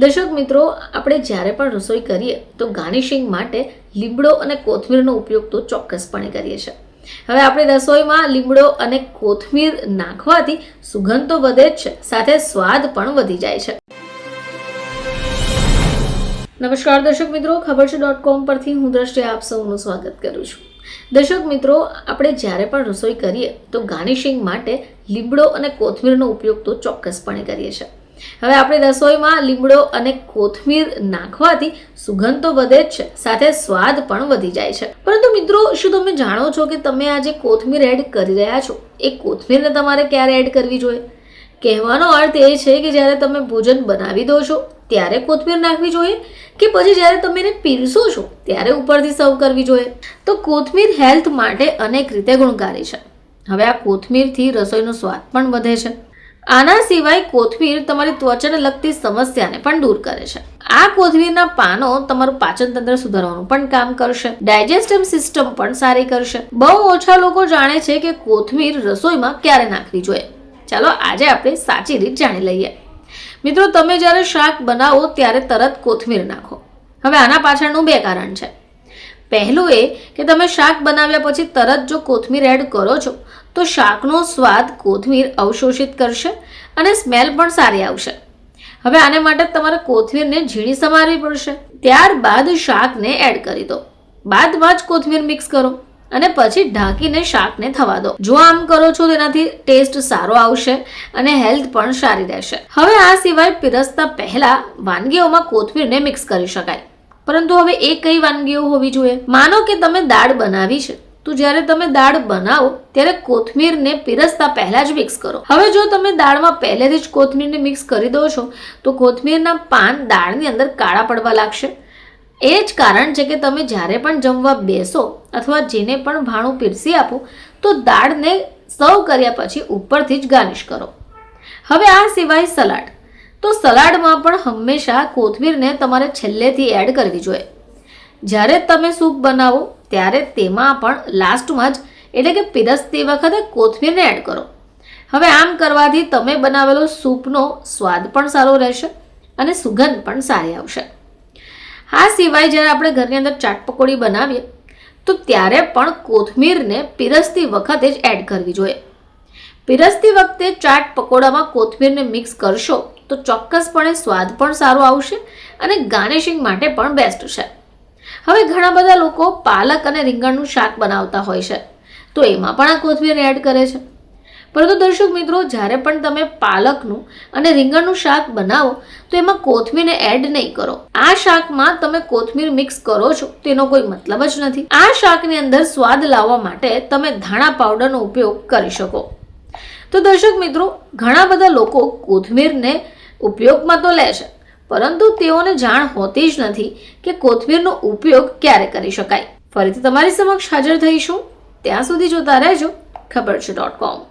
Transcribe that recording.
દર્શક મિત્રો, આપણે જ્યારે પણ રસોઈ કરીએ તો ગાર્નિશિંગ માટે લીમડો અને કોથમીરનો ઉપયોગ તો ચોક્કસપણે કરીએ છીએ. હવે આપણે રસોઈમાં લીમડો અને કોથમીર નાખવાથી સુગંધ તો વધે જ છે, સાથે સ્વાદ પણ વધી જાય છે. નમસ્કાર દર્શક મિત્રો, ખબર છે .com પરથી હું દ્રષ્ટિ આપ સૌનું સ્વાગત કરું છું. દર્શક મિત્રો, આપણે જ્યારે પણ રસોઈ કરીએ તો ગાર્નિશિંગ માટે લીમડો અને કોથમીરનો ઉપયોગ તો ચોક્કસપણે કરીએ છીએ. હવે આપણે રસોઈમાં લીમડો અને કોથમીર નાખવાથી સુગંધ તો વધે જ છે, સાથે સ્વાદ પણ વધી જાય છે. પરંતુ મિત્રો, શું તમે જાણો છો કે તમે આજે કોથમીર એડ કરી રહ્યા છો એ કોથમીરને તમારે ક્યારે એડ કરવી જોઈએ? કહેવાનો અર્થ એ છે કે જ્યારે તમે ભોજન બનાવી દો છો ત્યારે કોથમીર નાખવી જોઈએ કે પછી જ્યારે તમે એને પીરસો છો ત્યારે ઉપરથી સર્વ કરવી જોઈએ? તો કોથમીર હેલ્થ માટે અનેક રીતે ગુણકારી છે. હવે આ કોથમીરથી રસોઈનો સ્વાદ પણ વધે છે. આના સિવાય કોથમીર તમારી ત્વચાને લગતી સમસ્યાને પણ દૂર કરે છે. આ કોથમીરના પાનો તમારું પાચન તંત્ર સુધારવાનું પણ કામ કરશે, ડાયજેસ્ટિવ સિસ્ટમ પણ સારી કરશે. બહુ ઓછા લોકો જાણે છે કે કોથમીર રસોઈમાં ક્યારે નાખવી જોઈએ. ચાલો આજે આપણે સાચી રીત જાણી લઈએ. મિત્રો, તમે જ્યારે શાક બનાવો ત્યારે તરત કોથમીર નાખો. હવે આના પાછળનું બે કારણ છે. પહેલું એ કે તમે શાક બનાવ્યા પછી તરત જો કોથમીર એડ કરો છો તો શાકનો સ્વાદ કોથમીર અવશોષિત કરશે અને સ્મેલ પણ સારી આવશે. હવે આને માટે તમારે કોથમીરને ઝીણી સમારવી પડશે. ત્યારબાદ શાકને એડ કરી દો. બાદમાં જ કોથમીર મિક્સ કરો અને પછી ઢાંકીને શાકને થવા દો. જો આમ કરો છો તેનાથી ટેસ્ટ સારો આવશે અને હેલ્થ પણ સારી રહેશે. હવે આ સિવાય પીરસતા પહેલા વાનગીઓમાં કોથમીરને મિક્સ કરી શકાય. પરંતુ હવે એ કઈ વાનગીઓ હોવી જોઈએ? માનો કે તમે દાળ બનાવી છે તો જ્યારે તમે દાળ બનાવો ત્યારે કોથમીરને પીરસતા પહેલા જ મિક્સ કરો. હવે જો તમે દાળમાં પહેલેથી જ કોથમીરને મિક્સ કરી દો છો તો કોથમીરના પાન દાળની અંદર કાળા પડવા લાગશે. એ જ કારણ છે કે તમે જ્યારે પણ જમવા બેસો અથવા જેને પણ ભાણું પીરસી આપો તો દાળને સર્વ કર્યા પછી ઉપરથી જ ગાર્નિશ કરો. હવે આ સિવાય સલાડ, તો સલાડમાં પણ હંમેશા કોથમીરને તમારે છેલ્લેથી એડ કરવી જોઈએ. જ્યારે તમે સૂપ બનાવો ત્યારે તેમાં પણ લાસ્ટમાં જ એટલે કે પીરસતી વખતે કોથમીરને એડ કરો. હવે આમ કરવાથી તમે બનાવેલો સૂપનો સ્વાદ પણ સારો રહેશે અને સુગંધ પણ સારી આવશે. આ સિવાય જ્યારે આપણે ઘરની અંદર ચાટ પકોડી બનાવીએ તો ત્યારે પણ કોથમીરને પીરસતી વખતે જ એડ કરવી જોઈએ. પીરસતી વખતે ચાટ પકોડામાં કોથમીરને મિક્સ કરશો તો ચોક્કસપણે સ્વાદ પણ સારો આવશે અને ગાર્નિશિંગ માટે પણ બેસ્ટ છે. હવે ઘણા બધા લોકો પાલક અને રીંગણનું શાક બનાવતા હોય છે તો એમાં પણ આ કોથમીર એડ કરે છે. પરંતુ દર્શક મિત્રો, જ્યારે પણ તમે પાલકનું અને રીંગણનું શાક બનાવો તો એમાં કોથમીરને એડ નહીં કરો. આ શાકમાં તમે કોથમીર મિક્સ કરો છો તેનો કોઈ મતલબ જ નથી. આ શાકની અંદર સ્વાદ લાવવા માટે તમે ધાણા પાવડરનો ઉપયોગ કરી શકો. તો દર્શક મિત્રો, ઘણા બધા લોકો કોથમીરને ઉપયોગમાં તો લે છે પરંતુ તેઓને જાણ હોતી જ નથી કે કોથમીરનો ઉપયોગ ક્યારે કરી શકાય. ફરીથી તમારી સમક્ષ હાજર થઈશું. ત્યાં સુધી જોતા રહેજો ખબર છે .com.